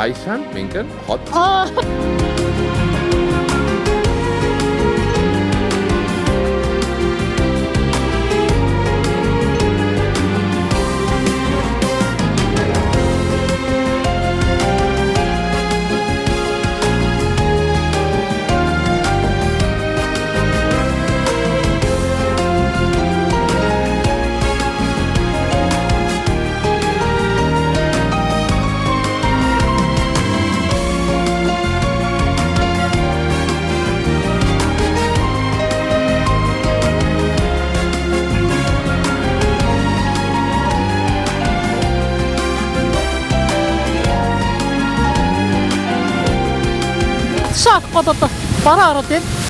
Taishan Mingan hot. Шат гадаад бараа ороод байна.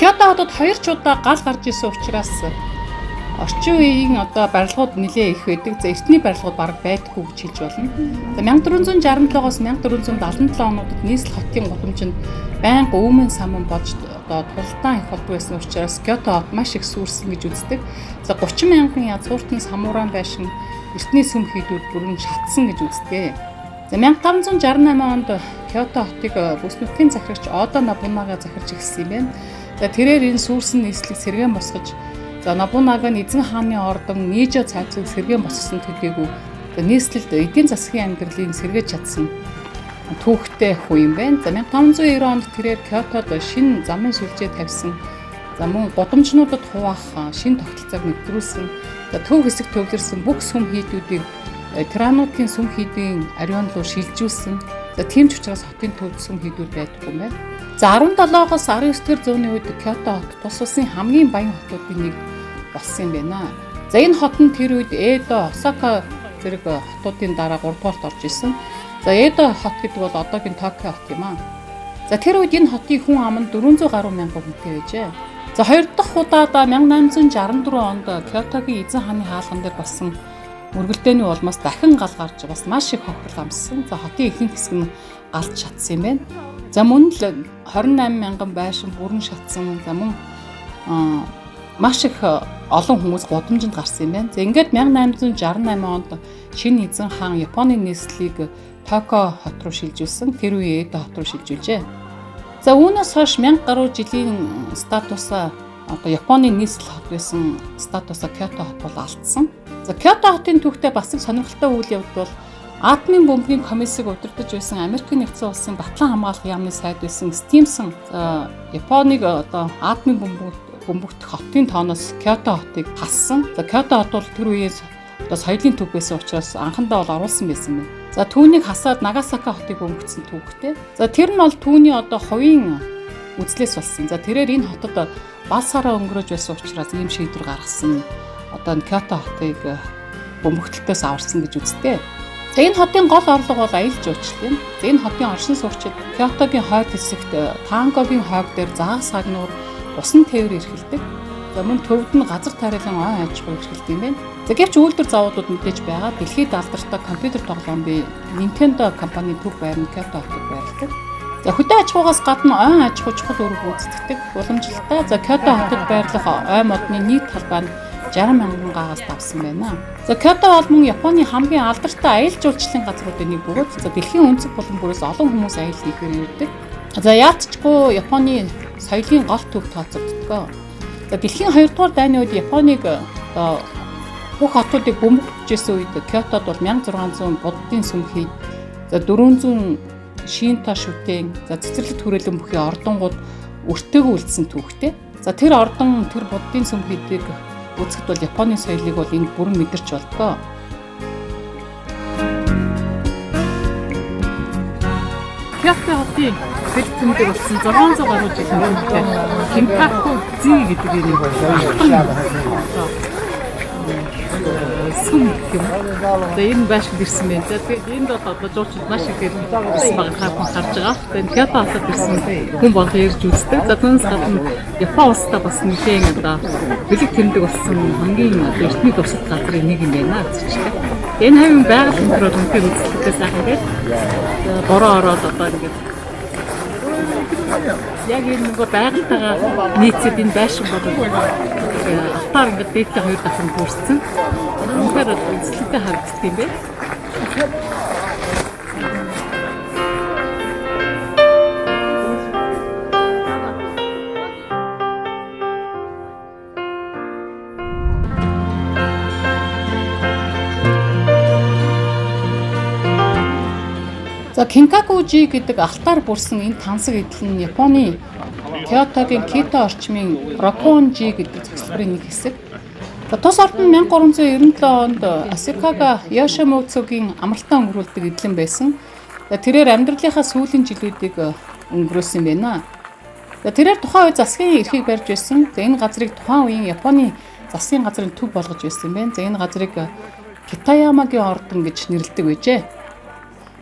Кёто хотод 2 удаа гал гарч исэн учраас орчин үеийн одоо барилгууд нэлээ их байдаг. За эртний барилгууд бараг байдаггүй гэж хэлж болно. За 1467-оос 1477 онуудад нийслэл хотын гудамжинд байнга өвмөн саман болж одоо тулдаан их холбоо байсан учраас Кёто хот маш их сүрсэн гэж үздэг. За 30 мянган язгууртан самуран байшин эртний сүм хийдүүд бүрэн шатсан гэж үздэг. За 1568 онд Кёто хотыг бүс нутгийн захирагч Одо Нобунага захирч эхэлсэн юм байна. За тэрээр энэ сүрсэн нийслэлийг сэргээн босгож за Нобунага нь эзэн хааны ордон Нижо цайцыг сэргээн босгосон төдийгүй нийслэлд эдийн засгийн амьдралыг сэргээж чадсан түүхтэй хүү юм байна. За 1590 онд тэрээр Кётод шинэ замын сүлжээ тавьсан. За мөн гудамжнуудад хуваах шинэ тогтолцоог нэвтрүүлсэн. За төв хэсэг төвлөрсөн бүх сүм хийдүүдийг тирануудын сүм хийдийн ариун руу шилжүүлсэн. За тийм ч учраас хотын төвд сүм хийдүүд байдаггүй юм байна. За 17-оос 19-р зууны үед Кёто хот тус улсын хамгийн баян хотуудын нэг болсон юм байна. За энэ хот нь тэр үед Эдо, Осака зэрэг хотуудын дараа 3 дугаарт орж исэн. За Эдо хот гэдэг бол одоогийн Токио хот юм аа. За тэр үед энэ хотын хүн ам нь 400 гаруй мянган хүнтэй байжээ. За хоёр дахь удаад 1864 онд Кётогийн эзэн хааны хаалган дээр болсон мөргөлдөөний улмаас дахин гал гарч бас маш их хохирол амссан. За хотын ихэнх хэсэг нь галж шатсан юм байна. За мөн л 28 мянган байшин бүрэн шатсан. За мөн маш их олон хүмүүс гудамжинд гарсан юм байна. За ингээд 1868 онд шинэ эзэн хаан Японы нийслэлийг Токио хот руу шилжүүлсэн. Тэр үе Эдо хот руу шилжүүлжээ. За үүнээс хойш 1000 гаруй жилийн статусаа одоо Японы нийслэл хот байсан статусаа Кёто хот бол алдсан. За Кёто хотын түүхтэй бас их сонирхолтой үйл явдал бол атомын бомбын комиссийг удирдах байсан Америкийн нэгдсэн улсын батлан хамгаалах яамны сайд байсан Стимсон Японыг одоо атомын бомбогдох хотын тооноос Кёто хотыг хассан. За Кёто хот бол тэр үеэс одоо соёлын төв байсан учраас анхандаа бол оруулсан байсан байна. За түүнийг хасаад Нагасаки хотыг бөмбөгцсөн түүхтэй. За тэр нь бол түүний одоо хувийн үзлээс болсон. За тэрээр энэ хотод бал сараа өнгөрөөж байсан учраас ийм шийдвэр гаргасан. Одоо Кёто хотыг бөмбөгтөлтөөс аварсан гэж үздэг. За энэ хотын гол орлого бол аялал жуулчлал юм. За энэ хотын оршин суугчид Кётогийн хойд хэсэгт Тангогийн хойг дээр загас сагнуур усан тээвэр эрхэлдэг. За мөн төвд нь газар тариалан ой аж ахуй эрхэлдэг юм байна. За гэвч үйлдвэр заводууд мэдээж байгаа. Дэлхийд алдартай компьютер тоглоомын Nintendo компани төв байр нь Кёто хотод байрладаг. За хөдөө аж ахуйгаас гадна ой аж ахуй чухал үүрэг гүйцэтгэдэг уламжлалтай. За Кёто хотод байрлах ой модны нийт талбай нь 60,000 гаагаас давсан байна. За Кёто бол мөн Японы хамгийн алдартай аялал жуулчлалын газруудын нэг бөгөөд за дэлхийн өнцөг болон бүрээс олон хүмүүс аялал хийхээр ирдэг. За яалтчгүй Японы соёлын гол төв тооцогддог. За дэлхийн 2 дугаар дайны үед Японыг бүх хотуудыг бөмбөгжүүлсэн үед Кётод бол 1600 буддын сүм хий, за 400 Шинто шүтэн, за цэцэрлэгт хүрээлэн бүхий ордонгууд өртөөгөө үлдсэн түүхтэй. За тэр ордон тэр буддын сүм хийдэг үзэхэд бол Японы соёлыг бол энд бүрэн мэдэрч болдгоо. Кёто хотын бэлтгэмдэг болсон 600 гаруй жилийн өмнө Кинкаку-зи гэдэг юм сүм юм. За энэ байшин ирсэн байна. За тэгээд энд бол одоо жуулчид маш их ирсэн байгаа харж байгаа. Тэгээд Кёто хотод ирсэн хүн болго ярьж үздэг. За түүнээс гадна Япон улстай бас нэлээд одоо бэлэг тэмдэг болсон хамгийн эртний тусад газрын нэг юм байна гэжтэй. Энэ хавийн байгаль өндөр бол үнэхээр үзэсгэлэнтэй сайхан гэж. Бороо ороод одоо ингээд яг энэ нэг байгальтайгаа нийцээд энэ байшин болов алтаар ингээд дээдтэй хоёр дахин бүрсэн. Үнэхээр үзэсгэлэнтэй харагддаг юм байна. За Кинкаку-жи гэдэг алтаар бүрсэн энэ тансаг идэл нь Японы Кётогийн Кито орчмын Роккон-жи гэдэг зөвлөлийн нэг хэсэг. За тус орд нь 1397 онд Асикага Ёшимоцугийн амралтаа өнгөрүүлдэг эдлэн байсан. За тэрээр амьдралынхаа сүүлийн жилүүдийг өнгөрөөсөн байна. За тэрээр тухайн үе засгийн эрхийг барьж байсан. За энэ газрыг тухайн үеийн Японы засгийн газрын төв болгож байсан байна. За энэ газрыг Китаямагийн ордон гэж нэрлэдэг байжээ.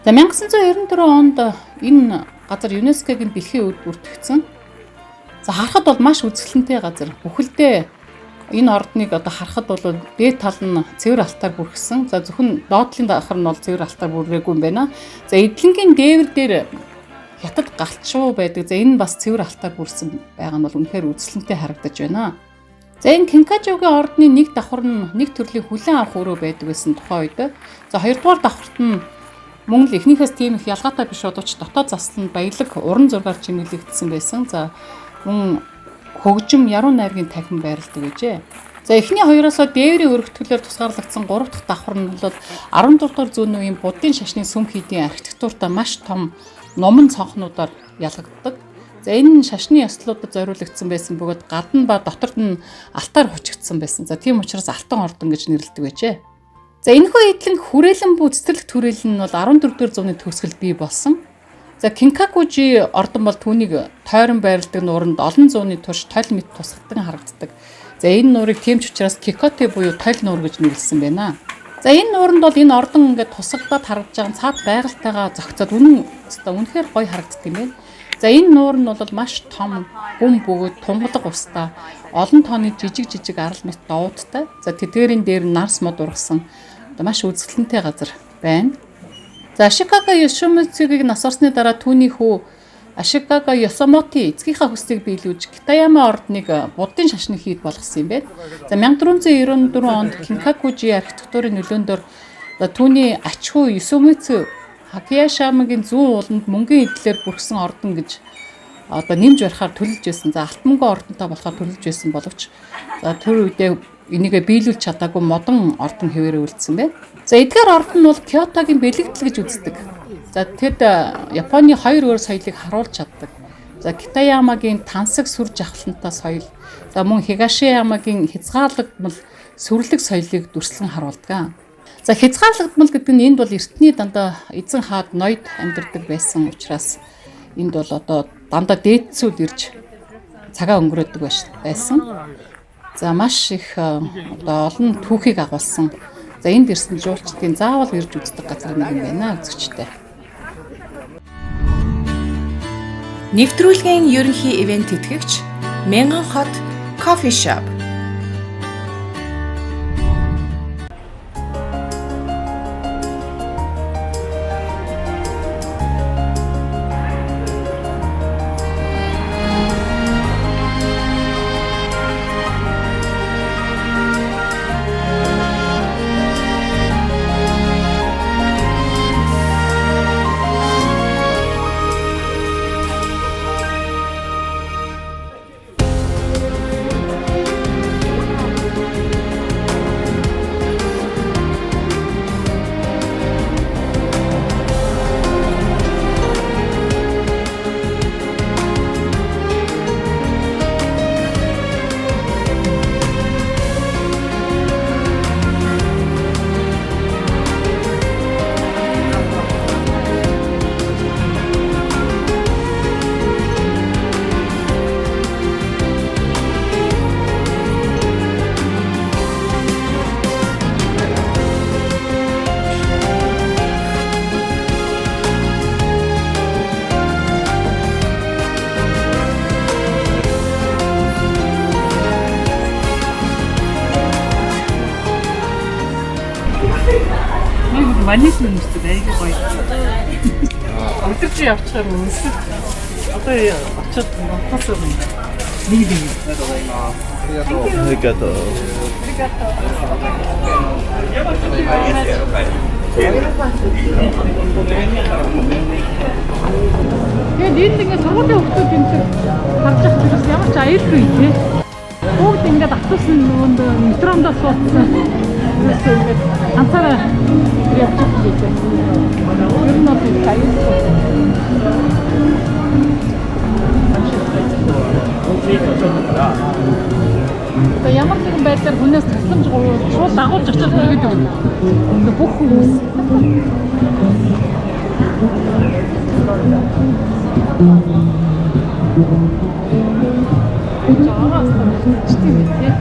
За 1994 онд энэ газар ЮНЕСКОгийн дэлхийн өвд бүртгэгдсэн. За харахад бол маш үзэсгэлэнтэй газар. Бүхэлдээ энэ ордныг одоо харахад бол дээд тал нь цэвэр алтаар бүрхсэн. За зөвхөн доотлын давхар нь бол цэвэр алтаар бүррээгүй юм байна. За эдлэнгийн дээвэр дээр хятад галчуу байдаг. За энэ бас цэвэр алтаар бүрсэн байгаа нь бол үнэхээр үзэсгэлэнтэй харагдаж байна. За энэ Кинкаку-гийн ордны нэг давхар нь нэг төрлийн хүлээн авах өрөө байдаг байсан тухайн үед. За хоёрдугаар давхарт нь мөн л эхнийхээс тийм их ялгаатай биш боловч дотоод засланд баялаг уран зургаар чимэглэгдсэн байсан. За мөн хөгжим яруу найргийн танхим байрладаг гэжээ. За эхний хоёроосоо дээврийн өргөтгөлөөр тусгаарлагдсан 3 дахь давхар нь бол 14 дугаар зууны үеийн буддын шашны сүм хийдийн архитектуртай маш том номон цонхнуудаар ялгагддаг. За энэ шашны ёслолуудад зориулагдсан байсан бөгөөд гадна ба доторд нь алтаар хучигдсан байсан. За тийм учраас алтан ордон гэж нэрлэдэг байжээ. За энэхүү эдлэнг хүрээлэн буй цэцэрлэгт хүрээлэн нь бол 14 дугаар зууны төгсгөл бий болсон. За Кинкаку-жи ордон бол түүнийг тойрон байрладаг нууранд олон зууны турш тойл мэт тусгадаг харагддаг. За энэ нуурыг тэмч учраас Кикоте буюу тойл нуур гэж нэрлэсэн байна. За энэ нууранд бол энэ ордон ингээд тусагдаад харагдж байгаа цаад байгальтайгаа зохицоод үнэхээр гоё харагддаг юм байна. За энэ нуур нь бол маш том, гүн бөгөөд тунгалаг устай, олон тооны жижиг арал мэт доодтай. За тэдгээрийн дээр нарс мод ургасан маш үзэсгэлэнтэй газар байна. За Ашикага Ёшимоцугийг нас орсны дараа түүний хүү Ашикага Ёсомоти эцгийнхаа хүслийг биелүүлж Китаяма ордныг буддын шашны хийд болгосон юм байна. За 1494 онд Кинкаку-жи архитектурын нөлөөнөөр түүний ач хүү Ёсимоцу Хакияшамагийн зүүн ууланд мөнгөн эдлээр бүрхсэн ордон гэж одоо нэмж барихаар төлөвлөж байсан. За алтмөнгө ордонтой болохоор төлөвлөж байсан боловч за тэр үедээ энийгээ биелүүлж чадаагүй модон ордон хэвээрээ үлдсэн байна. За эдгээр ордон нь бол Кётогийн бэлэгдэл гэж үздэг. За тэд Японы хоёр өөр соёлыг харуулж чаддаг. За Китаямагийн тансаг сүр жавхлантай соёл, за мөн Хигашиямагийн хязгаарлагдмал сүрлэг соёлыг дүрслэн харуулдаг. За хязгаарлагдмал гэдэг нь энд бол эртний дандаа эзэн хааг ноёд амьдардаг байсан учраас энд бол одоо дандаа дээдсүүд ирж цагаа өнгөрөөдөг байсан. За маш их одоо олон түүхийг агуулсан. За энд ирсэн жуулчдын заавал ирж үздэг газар нэг юм байна үзэгчтэй. Нэвтрүүлгийн ерөнхий ивент тэтгэгч Мянган хот кофе шоп. Манийхний нүстэй айгүй гоё. Өдөрч явчихаар үнсэл. Одоо очиод монхоос юм. Нэг. Аригато. Тэгээд энэ сургуулийн хүмүүс энэ харж ах зэрэг ямар ч аюулгүй тий. Бүгд ингээд автобусын нөгөөнд метрондоо суудсан. Тэрээс ингээд ганцаараа явчих гээсэн. Ер нь бол аюулгүй. Тэгээ ямар нэгэн байдлаар хүнээс тасламж шууд дагуулж очиж ирээд байна. Ингээ бүх хүмүүс жаараас чичтэй тий.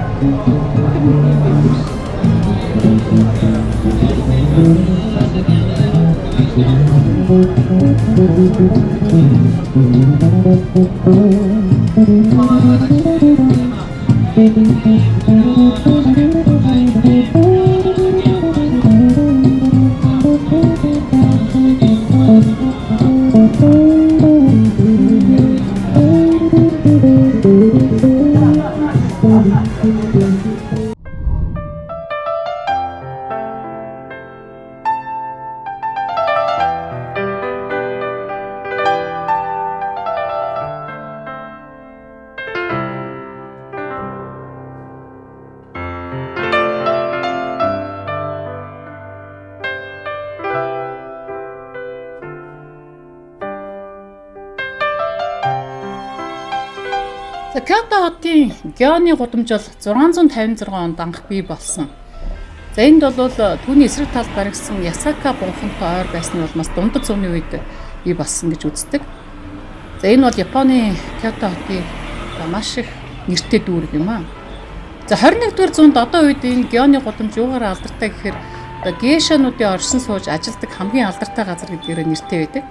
За Кёто хотын Гёны гудамж бол 656 онд анх бий болсон. За энд бол түүний эсрэг талд баригдсан Ясака бунхантай ойр байсны улмаас дундад зууны үед бий болсон гэж үздэг. За энэ бол Японы Кёто хотын маш их нэртэй дүүрэг юм аа. За 21-р зуунд одоо үед энэ Гёны гудамж юугаар алдартай гэхээр гейшануудын оршин сууж ажилдаг хамгийн алдартай газар гэдгээр нэртэй байдаг.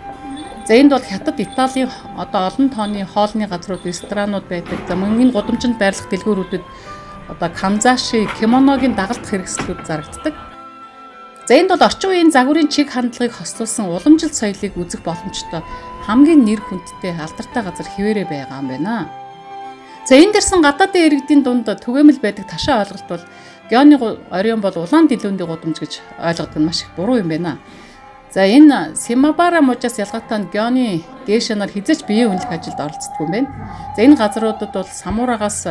За энд бол хятад Италийн одоо олон тооны хоолны газрууд, ресторанууд байдаг. За мөн энэ гудамжинд байрлах дэлгүүрүүдэд одоо канзаши, кимоногийн дагалдах хэрэгслүүд зарагддаг. За энд бол орчин үеийн загварын чиг хандлагыг хослуулсан уламжлалт соёлыг үзэх боломжтой хамгийн нэр хүндтэй алдартай газар хിവэрэ байгаа юм байна. За энд ирсэн гадаадын иргэдийн дунд түгээмэл байдаг ташаа ойлголт бол Гёны оройн бол улаан дэлгүүрийн гудамж гэж ойлгодог нь маш их буруу юм байна. За энэ Симабара мужаас ялгаатай Гёны гейшанаар хизээч биеийн үнэлэх ажилд оролцдог юм байна. За энэ газруудад бол самурагаас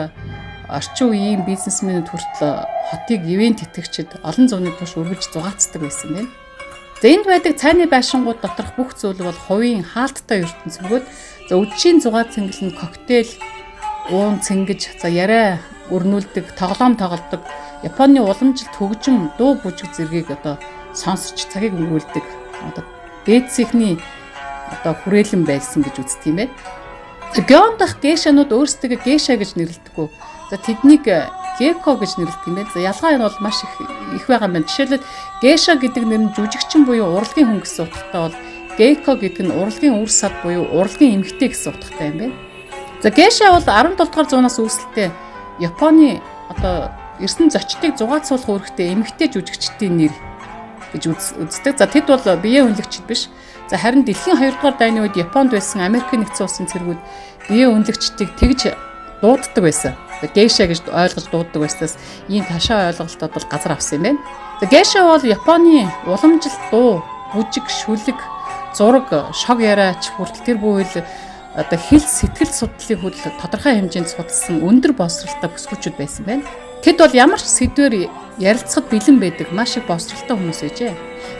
орчин үеийн бизнесмэнүүд хүртэл хотыг ивент тэтгэгчид олон зууны турш үргэлж зугаацдаг байсан байна. За энд байдаг цайны байшингууд доторх бүх зүйл бол хувийн хаалттай ертөнц бөгөөд за үдшийн зугаа цэнгэлэн коктейл уун цэнгэж за яриа өрнүүлдэг, тоглоом тоглодог Японы уламжилт хөгжим дуу бүжиг зэргийг одоо сонсож цагийг өнгөрүүлдэг. Одоо дээдсийнхний одоо хүрээлэн байсан гэж үздэг юм байна. Геон дах гейшанууд өөрсдөө гейша гэж нэрлэдэггүй. За тэднийг геко гэж нэрлэдэг юм байна. За ялгаа нь бол маш их байгаа юм байна. Жишээлбэл гейша гэдэг нэр нь жүжигчин буюу урлагийн хүн гэсэн утгатай бол геко гэдэг нь урлагийн үр сад буюу урлагийн эмэгтэй гэсэн утгатай юм байна. За гейша бол 17 дугаар зуунаас үүсэлтэй Японы одоо эрсэн зочдыг зугаацуулах үүрэгтэй эмэгтэй жүжигчдийн нэр гэж үздэг. За тэд бол биеэ үнэлэгчд биш. За харин дэлхийн 2 дугаар дайны үед Японд байсан Америк нэгдсэн улсын цэргүүд биеэ үнэлэгчдийг тэгж дууддаг байсан. Гейша гэж ойлгож дууддаг байснаас ийм ташаа ойлголтод бол газар авсан юм байна. За гейша бол Японы уламжилт дуу, бүжиг, шүлэг, зураг, шог яриач хүртэл тэр бүхэл одоо хэл сэтгэл судлалын хөл тодорхой хэмжээнд судалсан өндөр боловсралтай бүсгүүчүүд байсан байна. Тэд бол ямар ч сэдвээр ярилцахад бэлэн байдаг маш их боловсралтай хүмүүс байжээ.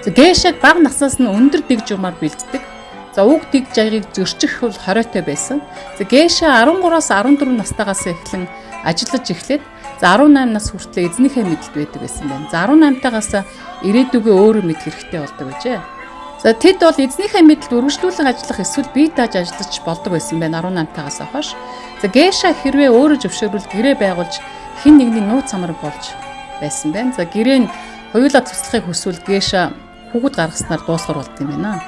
За гейшаг бага насаас нь өндөр дэг журмаар бэлддэг. За уг дэг жайгийг зөрчих бол хориотой байсан. За гейша 13-аас 14 настайгаас эхлэн ажиллаж эхлээд за 18 нас хүртэл эзнийхээ мэдлэлд байдаг байсан байна. За 18-таагаас ирээдүгөө өөрөө мэд хэрэгтэй болдог байжээ. За тэд бол эзнийхээ мэдлэлд үргэлжлүүлэн ажиллах эсвэл бие дааж ажиллаж болдог байсан байна 18-таагаас хойш. За гейша хэрвээ өөрөө зөвшөөрвөл гэрээ байгуулж хин нэгний нууц самраг болж байсан байна. За гэрээ нь хоёулаа туслахыг хүсвэл гейша хүүхэд гаргаснаар дуусгар болд юм байна.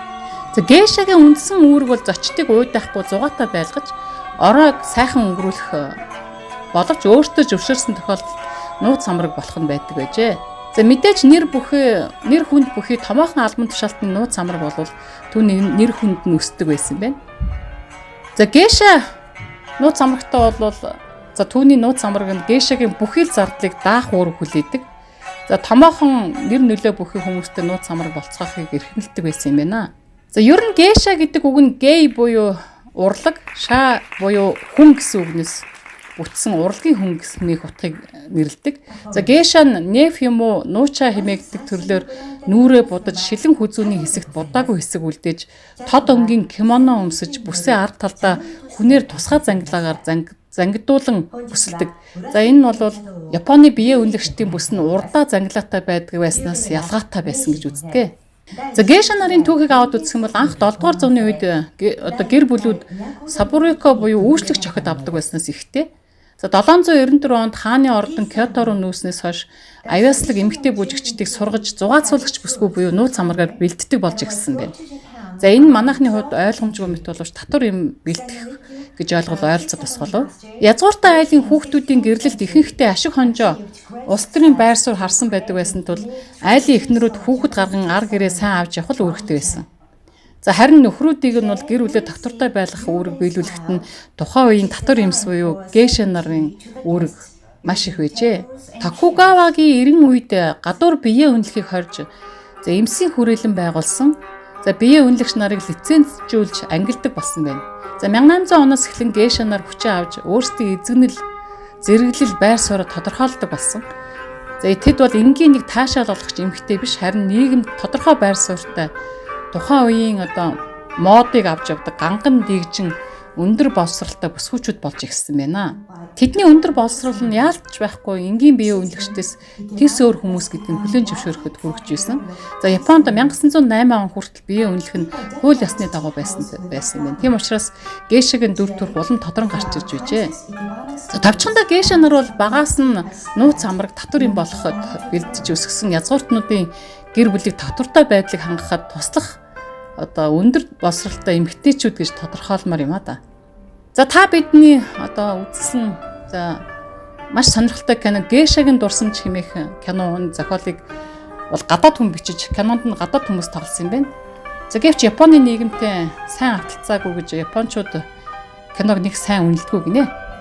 За гейшагийн үндсэн үүрэг бол зочдыг уйдахгүй зугаатай байлгаж ороог сайхан өнгөрүүлэх боловч өөртөө зөвшөөрсөн тохиолдолд нууц самраг болох нь байдаг байжээ. За мэдээж нэр хүнд бүхий томоохон албан тушаалтны нууц самраг болвол түүний нэр хүнд нь өсдөг байсан байна. За гейша нууц самрагтай бол за түүний нууц самраг нь гейшагийн бүхий л зардлыг даах үүрэг хүлээдэг. За томоохон нэр нөлөө бүхий хүмүүстэй нууц самраг болцоохыг эрхэмлдэг байсан юм байна. За ер нь гейша гэдэг үг нь гей буюу урлаг, ша буюу хүн гэсэн үгнээс бүтсэн урлагийн хүн гэснийг утгыг нэрлэдэг. За гейша нь неф юм уу нууча хэмээгдэг төрлөөр нүрээ будаж шилэн хүзүүний хэсэгт будаагүй хэсэг үлдээж тод өнгийн кимоно өмсөж бүсээ ард талдаа хүнээр тусгай зангилаагаар зангидуулан бүсэлдэг. За энэ нь бол Японы биеэ үнэлэгчдийн бүс нь урдаа зангилаатай байдаг байснаас ялгаатай байсан гэж үздэг. За гейша нарын түүхийг аваад үзэх юм бол анх 7 дугаар зууны үед одоо гэр бүлүүд сабурико буюу үүшлэгч охид авдаг байснаас ихтэй. За 794 онд хааны ордон Кёто руу нүүснээс хойш авьяаслаг эмэгтэй бүжигчдийг сургаж зугаацуулагч бүсгүй буюу нууц самрагаар бэлддэг болж ирсэн байна. За энэ манайхны хувьд ойлгомжгүй мэт боловч татвар юм бэлдэх гэж ойлгол ойролцоод бас болов. Язгууртай айлын хүүхдүүдийн гэрлэлт ихэнхдээ ашиг хонжоо улс төрийн байр суурь харсан байдаг байсан тул айлын эхнэрүүд хүүхэд гарган ар гэрээ сайн авч явах л үүрэгтэй байсан. За харин нөхрүүдийг нь бол гэр бүлээ татвартай байлгах үүрэг биелүүлэхэд нь тухайн үеийн татвар эмс буюу гейша нарын үүрэг маш их байжээ. Токугавагийн 90 үед гадуур биеэ үнэлэхийг хорж за эмсийн хүрээлэн байгуулсан. За биеэ үнэлэгч нарыг лицензжүүлж ангилдаг болсон байна. За 1800 оноос эхлэн гейша нар хүчээ авч өөрсдийн эзэгнэл зэрэглэл байр суурь тодорхойлдог болсон. За тэд бол энгийн нэг таашаал болгох эмэгтэй биш харин нийгэмд тодорхой байр суурьтай тухайн үеийн одоо модыг авч явдаг ганган дэгжин өндөр боловсралтай бүсгүүчүүд болж ирсэн байна. Тэдний өндөр боловсрал нь яалтч байхгүй энгийн биеэ үнэлэгчдээс тис өөр хүмүүс гэдгийг хүлээн зөвшөөрөхөд хүрэж ирсэн. За Японд 1908 он хүртэл биеэ үнэлэх нь хууль ёсны дагуу байсан юм байна. Тийм учраас гейшагийн дүр төрх улам тодрон гарч ирж байжээ. За тавчхандаа гейша нар бол багаас нь нууц амраг татвар юм болоход бэлдэж өсгсөн язгууртнуудын гэр бүлийг татвартай байдлыг хангахад туслах одоо өндөр боловсралтай эмэгтэйчүүд гэж тодорхойлмоор юм а да. За та бидний одоо үзсэн за маш сонирхолтой кино Гейшагийн дурсамж хэмээх киноны зохиолыг бол гадаад хүн бичиж кинонд нь гадаад хүмүүс тоглосон юм байна. За гэвч Японы нийгэмтэй сайн авталцаагүй гэж японочууд киног нэг сайн үнэлдэггүй гинэ.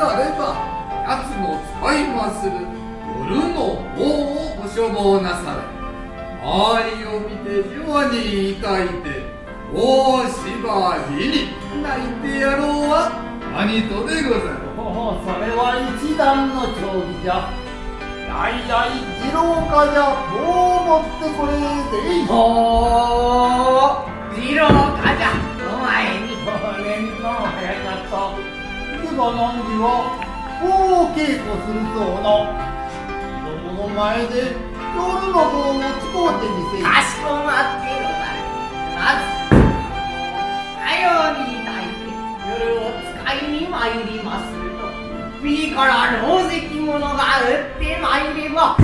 なれば奴の使いまする夜の棒をご所望なされ、周りを見て弱に抱いて大縛りに泣いてやろうは何とでござる。それは一段の定規じゃ。やいやい次郎かじゃ。どうもってこれでいい。次郎かじゃ。お前に連の早かった。では何時は大稽古するそうな。子供の前で夜の棒を使うてみせる。かしこまってござる。まずさように抱いて夜を使いに参りますると、右からろうぜき者が打って参れば、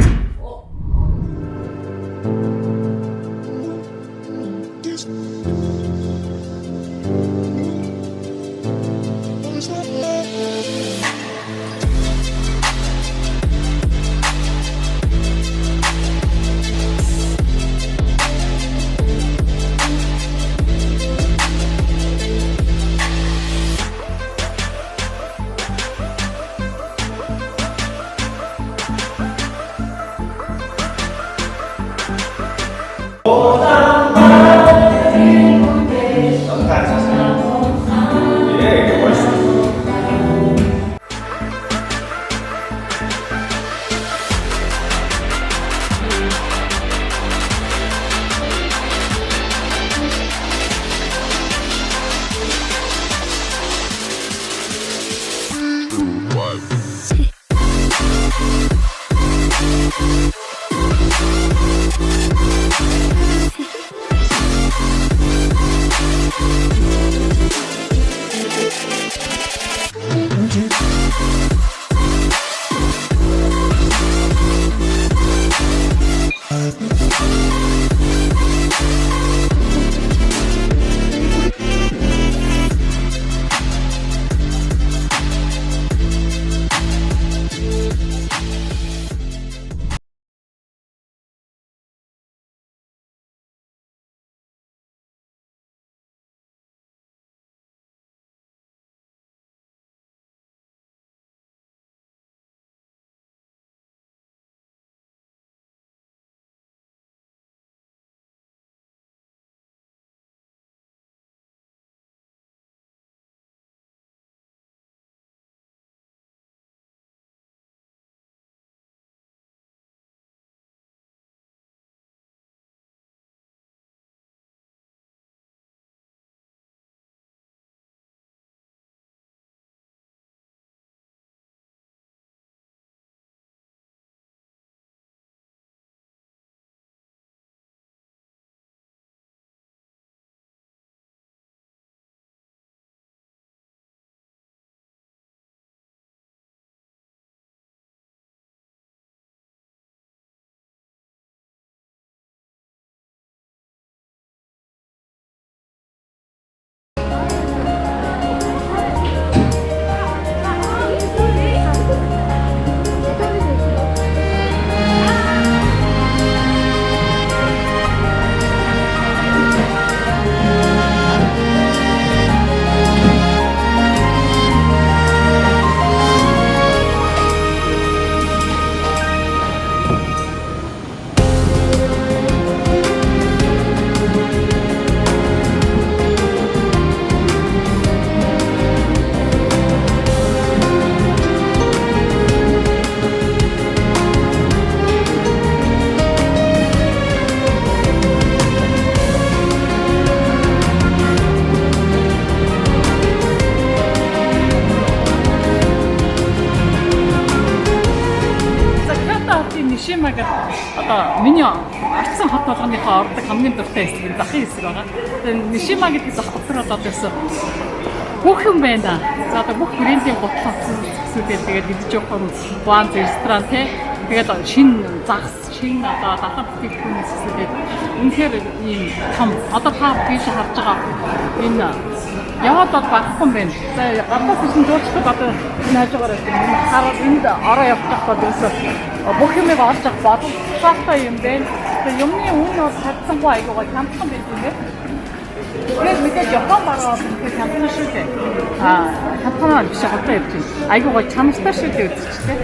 Нишимаг одоо миний арцсан хот болгоныхоо ордог хамгийн дуртай хэсэг нь захын хэсэг байгаа. Тэгээд Нишима гэдэг зах дотор одоо байсан бүх юм байна. За одоо бүх брендийн готлон зүйлүүд тэгээд идэж явах ван ресторан тэгээд шинэ загас шинэ одоо далайн бүтээгдэхүүнээс хэсэг үнэхээр ийм том одоо та биш харж байгаа энэ яваад бол багхгүй юм байна. За гаднаас ирсэн жуулчдад одоо нааж байгаарай. Хараад энд ороо явчих бол ерөөсөө бүх юмыг олж авах боломжтой юм байна. Тэгээ юмны үн бол хадсангүй айгуугаа хямдхан байх юм байна. Тэгээд мэдээж Япон бараа бол үнэхээр хямдхан шүү дээ. Хямдхан биш одоо явж байна. Айгуу гоё чамартай шүү дээ үзчихтэй.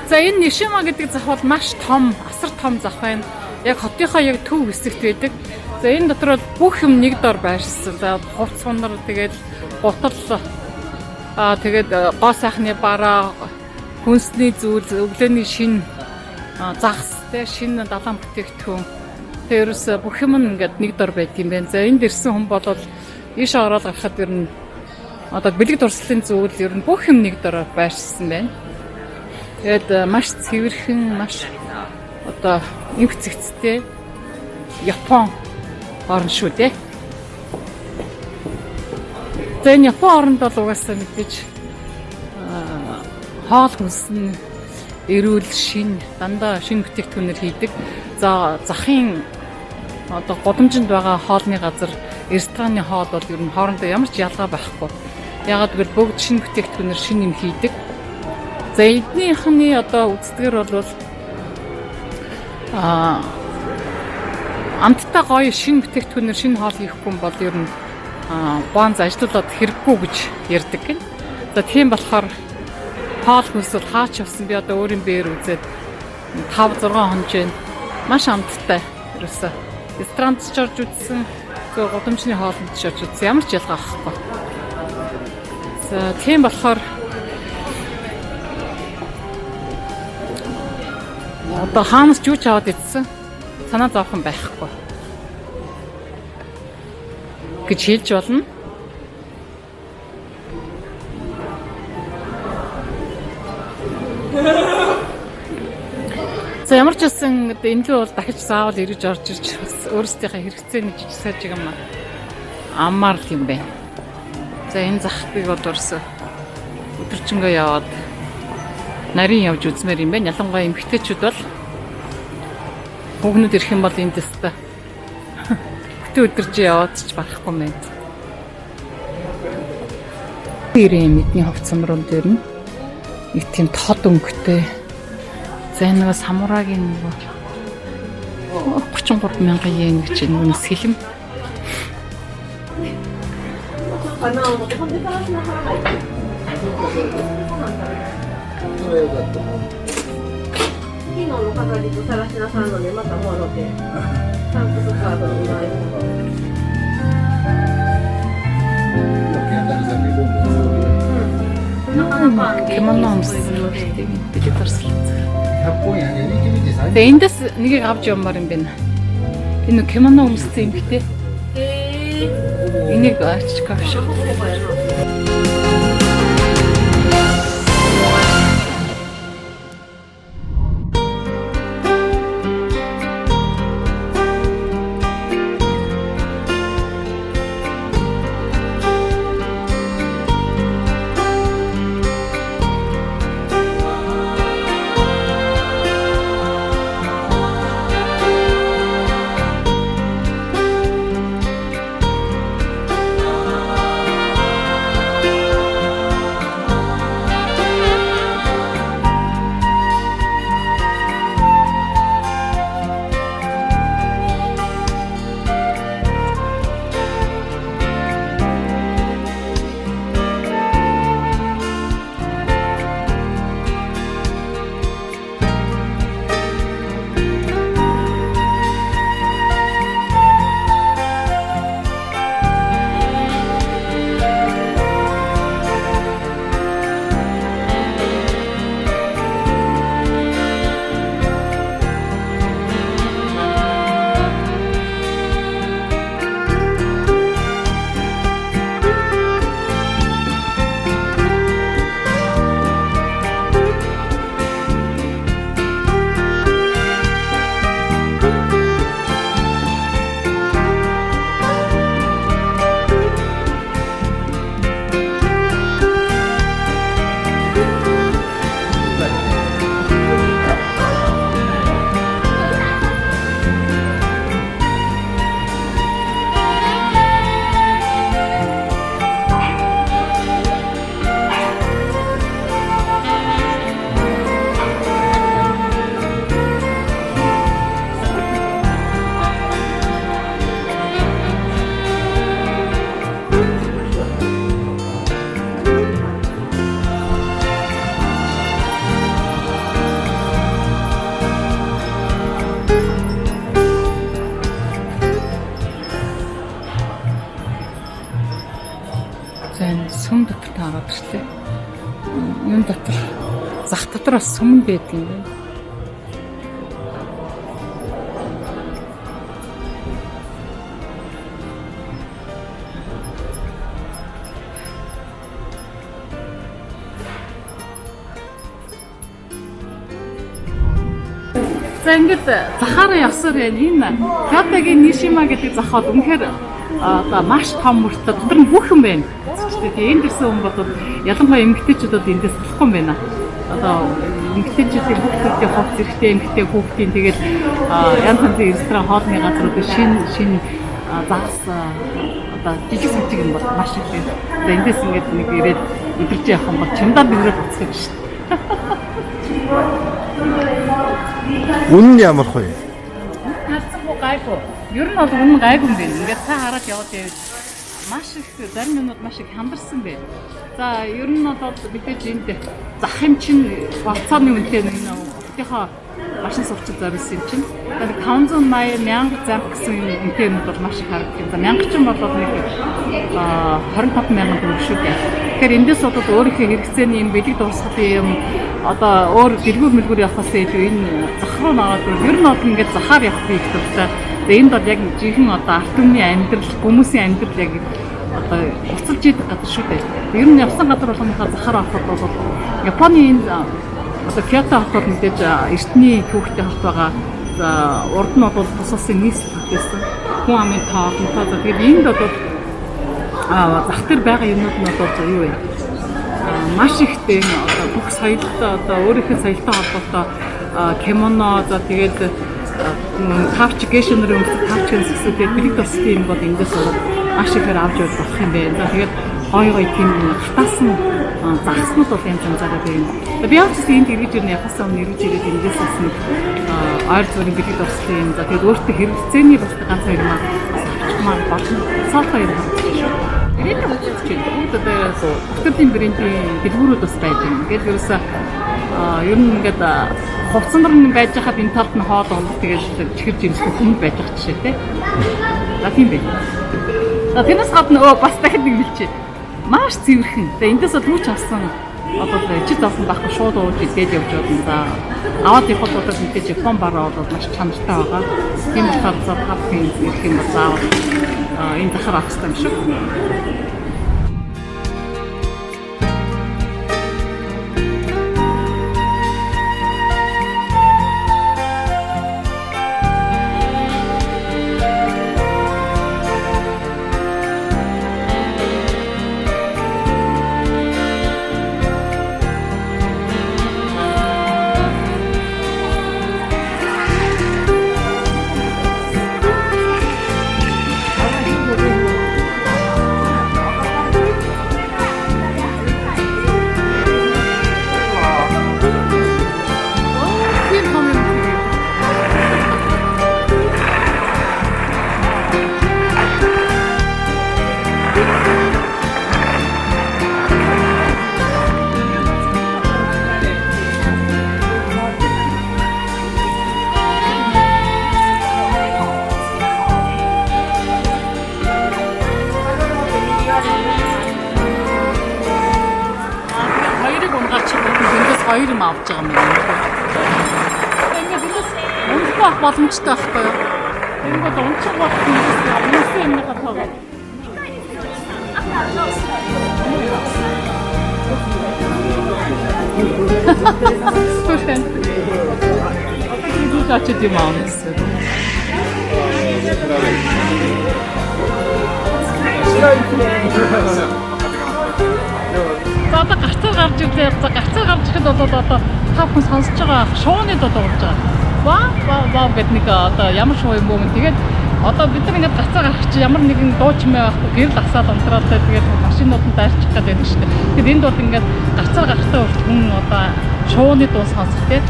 За энэ Нишима гэдэг зах бол маш том, асар том зах байна. Яг хотынхоо яг төв хэсэгт байдаг. За энэ дотор бол бүх юм нэг дор байршсан. За хувц сунар тэгээд гутал тэгээд гоо сайхны бараа, хүнсний зүйл, өглөөний шин загас те шинэ далайн бүтээгдэхүүн. Тэгээд ерөөсө бүх юм ингээд нэг дор байт юм байна. За энд ирсэн хүн бол ийш ороод гарахад ер нь одоо бэлэг дурслын зүйл ер нь бүх юм нэг дор байршсан байна. Тэгээд маш цэвэрхэн, маш одоо инх цэгцтэй Япон орн шүү дээ. За энэ Япон оронд бол угаасаа мэдээж хоол хүнс нь эрүүл шин дандаа шинэ бүтээгдэхүүнээр хийдэг. За захын одоо гудамжинд байгаа хоолны газар, рестораны хоол бол ер нь хоорондоо ямар ч ялгаа байхгүй. Ягаад гэвэл бүгд шинэ бүтээгдэхүүнээр шинэ юм хийдэг. За эднийхний одоо үздэгэр бол амттай гоё шинэ бүтээгдэхүүнээр шинэ хоол хийхгүй бол ер нь бонз ажиллуулад хэрэггүй гэж ярьдаг гин. За тийм болохоор хоол хүнс бол хаач явсан би одоо өөрийн биеэр үзээд 5-6 хонжээ маш амттай ерөөсөө ресторанд ч орж үзсэн, гудамжны хоолнд ч орж үзсэн ямар ч ялгаа авахгүй. За тийм болохоор одоо хаанаас ч юу ч аваад идсэн санаа зовхон байхгүй гэж хэлж болно. За ямар ч байсан энэ л бол дахиж заавал ирж орж ирж өөрсдийнхээ хэрэгцээний жижиг сажиг юм амаар л юм байна. За энэ захыг бол ерөөсө өдөржингөө яваад нарийн явж үзмээр юм байна. Ялангуяа эмэгтэйчүүд бол хүүхнүүд ирэх юм бол энд теста бүтэн өдөрж яваад ч барахгүй юм байна. Ирээ мэдний хувцсамрууд дээр нь нэг тийм тод өнгөтэй. За нэг самурагийн нэг 33,000 йен гэж нэг сэлэм. Кимоноос бид төрсөн. Тэгээ эндээс нэгийг авч явмаар юм байна. Энэ кимоно өмссөн юм битээ. Энийг ачиж кавш. гараад ирлээ. Юм дотор зах дотор бас сүмэн байдаг юм байна. За ингээд захаараа явсаар байна. Энэ Кёотогийн Нишима гэдэг зах бол үнэхээр одоо маш том мөртөө дотор нь бүх юм байна. Тэгэхээр энд ирсэн хүн бодвол ялангуяа эмэгтэйчүүд эндээс болохгүй юм байна. Одоо эмэгтэйчүүдийн бүх төрлийн хувц зэрэгтэй эмэгтэй хүүхдийн тэгээд янз янзын ресторан хоолны газрууд шин загас одоо жижиг сажиг юм бол маш их байна. За эндээс ингээд нэг ирээд идэрч явах юм бол чамдаа бигрээ буцах юм шүү дээ. Үнэн ямар хөө? Харцгүй гайгүй. Ер нь бол үнэн гайгүй юм байна. Ингээд цаа хараад яваад явж маш их зарим минут маш их хямдарсан байна. За ер нь бол мэдээж энд зах юм чинь болцооны үнэтэй нэг өөртөөхөө машин сурчил зориулсан юм чинь. Тэгэхээр 580 1000 зам гэсэн үнэтэй нь бол маш их харагдав. За 1000 ч юм бол нэг 25,000 төгрөг шүү дээ. Тэгэхээр эндээс бол өөрийнхөө хэрэгцээний юм бэлэг дуусгах юм одоо өөр дэлгүүр мэлгүүр явахаас илүү энэ зах руу наваад ер нь бол ингээд захаар явах бий гэдэг та. За энд бол яг жинхэнэ одоо арт түмний амьдрал, хүмүүсийн амьдрал яг одоо уцалж идэх газар шүү дээ. Ер нь явсан газар болгоныхаа захаар авахд бол Японы энэ одоо Кёото хотод мэдээж эртний түүхтэй хот байгаа. За урд нь бол тус улсын нийслэл гэсэн хүн амын тоолонтой. За тэгээд энд бол зах дээр байгаа юмнууд нь одоо юу вэ? Маш ихтэй одоо бүх соёлтой одоо өөрийнхөө соёлтой холбоотой кимоно за тэгээд тавч гэшнэр өмсөх тавч гэсэн тэгээд бэлэг тостой юм бол эндээс маш ихээр авч явах болох юм байна. За тэгээд гоё тийм хатаасан загснууд бол янз янзаараа байна. Би авчис энд ирж ирнэ яхасан өмнө ирж ирээд эндээс бас нэг ойр зүрийн бэлэг тостой юм. За тэгээд өөртөө хэрэгцээний бас ганц хоёр маа авчмаар болно. Саалта юм байна. Ирээд үзэж байна. Бүтэлийн брендийн дэлгүүрүүд бас байж байна. Ингээд ерөөсөө ер нь ингээд хувцсандар нь байж хаад энэ талд нь хоол ундах тэгээд чихэр жимсэх хүн байж байгаа жишээ тий. За тийм байна. За тэрнээс гадна бас дахиад нэг хэлчихье. Маш цэвэрхэн. Тэгээ эндээс бол хүүч авсан одоо жид авсан байхгүй шууд ууж идээд явж байна. За аваад явах бол мэдээж Япон бараа бол маш чанартай байгаа. Тийм болохоор за хавхын ирэх юм бол заавал энэ захаар авах хэрэгтэй юм шиг. Хоёр юм авч байгаа юм байна. Ингээд эндээс унахгүй авах боломжтой байхгүй юу? Ингээд унчих болох юм байна. Юусэн юм хатаага. Слушай. Одоо чи тийм аамсан. За одоо гарцаар гарч ирлээ. За гарцаар гарч ирэхэд бол одоо та бүхэн сонсож байгаа шууныг одоо урж байгаа. Вау гэд нэг одоо ямар шуу юм бөө. Тэгээд одоо бид нар ингээд гарцаар гарах чи ямар нэгэн дуу чимээ байхгүй гэрэл асаад унтраад тэгээд машинууд нь дайрчих гээд байдаг шүү дээ. Тэгээд энд бол ингээд гарцаар гарахтаа урт хүн одоо шууны дуу сонсох тэгээд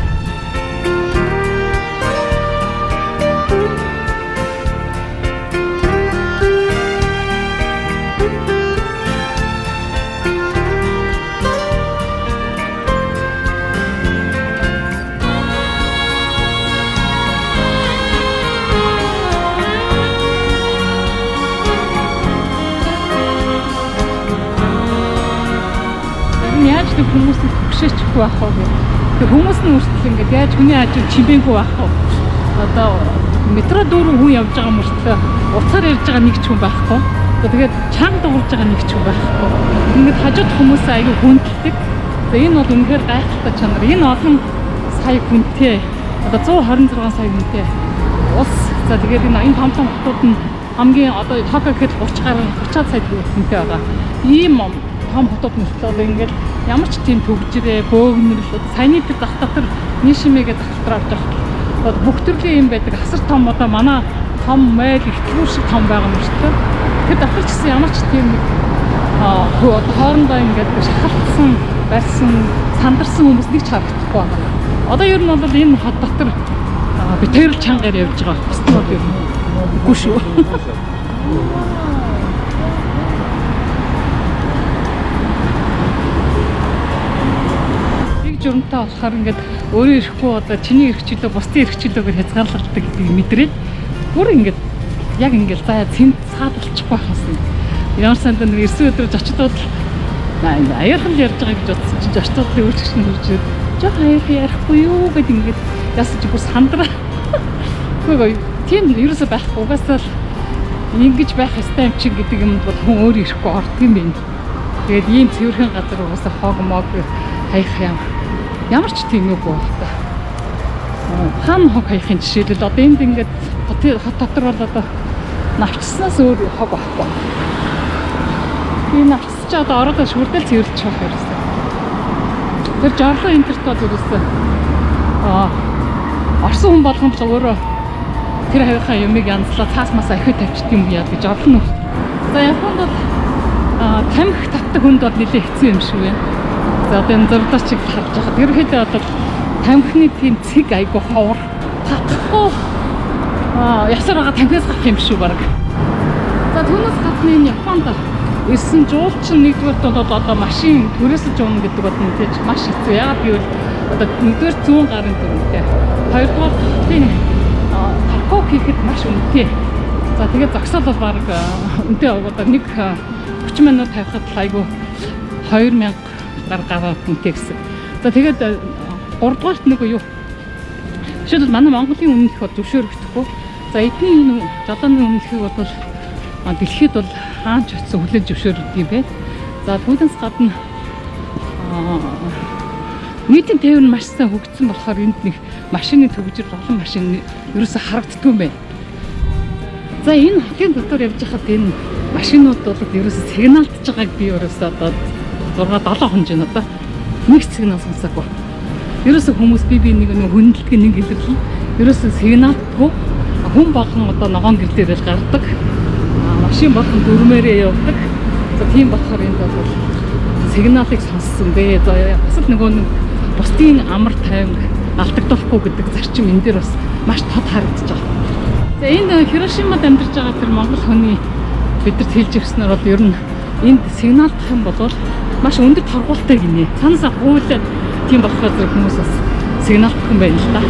хүмүүсийг төгшөөчихгүй байх уу гэх. Тэг хүмүүс нь үртэл ингээд яаж хүний хажууд чимээгүй байх уу. Одоо метро дүүрэн хүн явж байгаа мөртлөө уцаар ярьж байгаа нэг ч хүн байхгүй. Тэгээд чанга дуурж байгаа нэг ч хүн байхгүй. Ингээд хажууд хүмүүс аягүй хүндэлдэг. Энэ бол үнэхээр гайхалтай чанар. Энэ олон сая хүнтэй одоо 126 сая хүнтэй улс. За тэгээд энэ том хотууд нь хамгийн одоо Токио гэхэд 30-аад сая хүнтэй байгаа. Ийм том хотууд мөртлөө ингээд ямар ч тийм төгжрээ, бөөгнөрл, саяны зах дотор нийшмэгээ захалтраад байгаа. Бүх төрлийн юм байдаг. Асар том одоо манай том майл ихтгэл шиг том байгаа юм шүү дээ. Тэр дотор ч гэсэн ямар ч тийм нэг хоорондоо ингээд шахалтсан, барьсан, сандарсан хүмүүс нэг ч харагдахгүй байна. Одоо ер нь бол энэ хот дотор битэрл чангаар явж байгаа. Бусдад ер нь үгүй шүү. Журамтай болохоор ингээд өөрөө ирэхгүй одоо чиний эрхчлөө бусдын эрхчлөө гэж хязгаарлагддаг гэдгийг мэдрээд бүр ингээд яг ингээд заа цэнд цаад болчихгүй байхаас юм. Ямар санд нэг 9 өдрөж очидод аяархан ярьж байгаа гэж бодсон чинь очидод өөрчлөгч нь хурж жоо ярихгүй юу гэд ингээд ясаж бүр сандраа. Хөөе тийм ерөөсөө байхгүй угаасаа л ингэж байх ёстой юм чи гэдэг юмд бол хүн өөрөө ирэхгүй ордог юм байна. Тэгээд ийм цэвэрхэн газар угаасаа хог мог хаях юм. Ямар ч тийм үг байна. Хан хог хаяхын жишээлбэл одоо энд ингээд хот дотор бол одоо навчснаас өөр хог байхгүй. Энэ навчс ч одоо ороод шүрдэл цэвэрлж байгаа хэрэгсээ. Тэр жорлон интернет бол ерөөсөө орсон хүн болгон л өөрөө тэр хавийнхаа юмыг янзлаа цаас мас ахиу тавьчих юм яа гэж жорлон нөх. За Японд бол тамхи татдаг хүнд бол нэлээд хэцүү юм шиг байна. За одоо энэ зурдаас чиг харж байгаа. Ерөнхийдөө одоо тамхины тийм цэг айгу ховор татахгүй ясаар байгаа тамхиас гарах юм шүү баг. За түүнээс гадна энэ Японд ирсэн жуулчин нэгдүгээр бол одоо машин түрээсэж уна гэдэг бол мэдээж маш хэцүү. Яагаад гэвэл одоо нэгдүгээр 100 гарын төгрөгтэй. Хоёрдугаар тийм паркинг хийхэд маш үнэтэй. За тэгээд зогсоол бол баг үнэтэй одоо нэг 30 минут тавихад айгу 2000 гараа хүнтэй гэсэн. За тэгээд 3 дугаарт нэг юу. Жишээлбэл манай Монголын үнэлэх бол зөвшөөрөгдөхгүй. За эдний жолооны үнэлэхийг бол дэлхийд бол хаанч очсон хүлээж зөвшөөрдөг юм бэ. За түүнээс гадна нийтийн тээвэр маш сайн хөгжсөн болохоор энд нэг машины төвжир олон машин ерөөсө харагддгүй юм байна. За энэ хотын дотор явж байхад энэ машинууд бол ерөөсө сигналдж байгааг би ерөөсө одоо 6-7 хонжин одоо нэг сигнал сонсоогүй. Ерөөсө хүмүүс би нэг хүндлэг нэг илэрлэн ерөөсө сигналдгүй хүн болгон одоо ногоон гэрлээр л гардаг. Машин болгон дөрмээрээ явдаг. За тийм болохоор энд бол сигналыг сонссон бэ. За бас нөгөө нэг бусдын амар тайван алдагдахгүй гэдэг зарчим энэ дээр бас маш тод харагдаж байгаа. За энэ Хирошимад амьдарч байгаа тэр монгол хүний бидэрт хэлж өгснөр бол ер нь энд сигналдах юм бол маш өндөр торгуултай гинэ. Цаанаас гуйлаад тийм болохоор зэрэг хүмүүс бас сигналдах юм байна л да.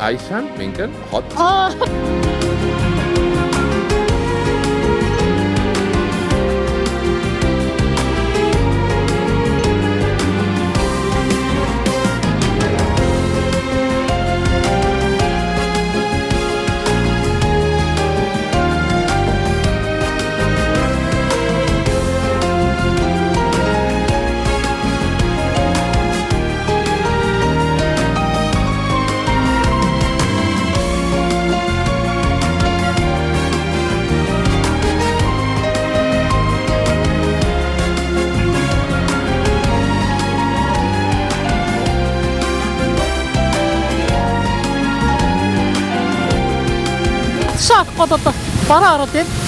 Айшан мингэн хот. Шат годод бараа ороод байна.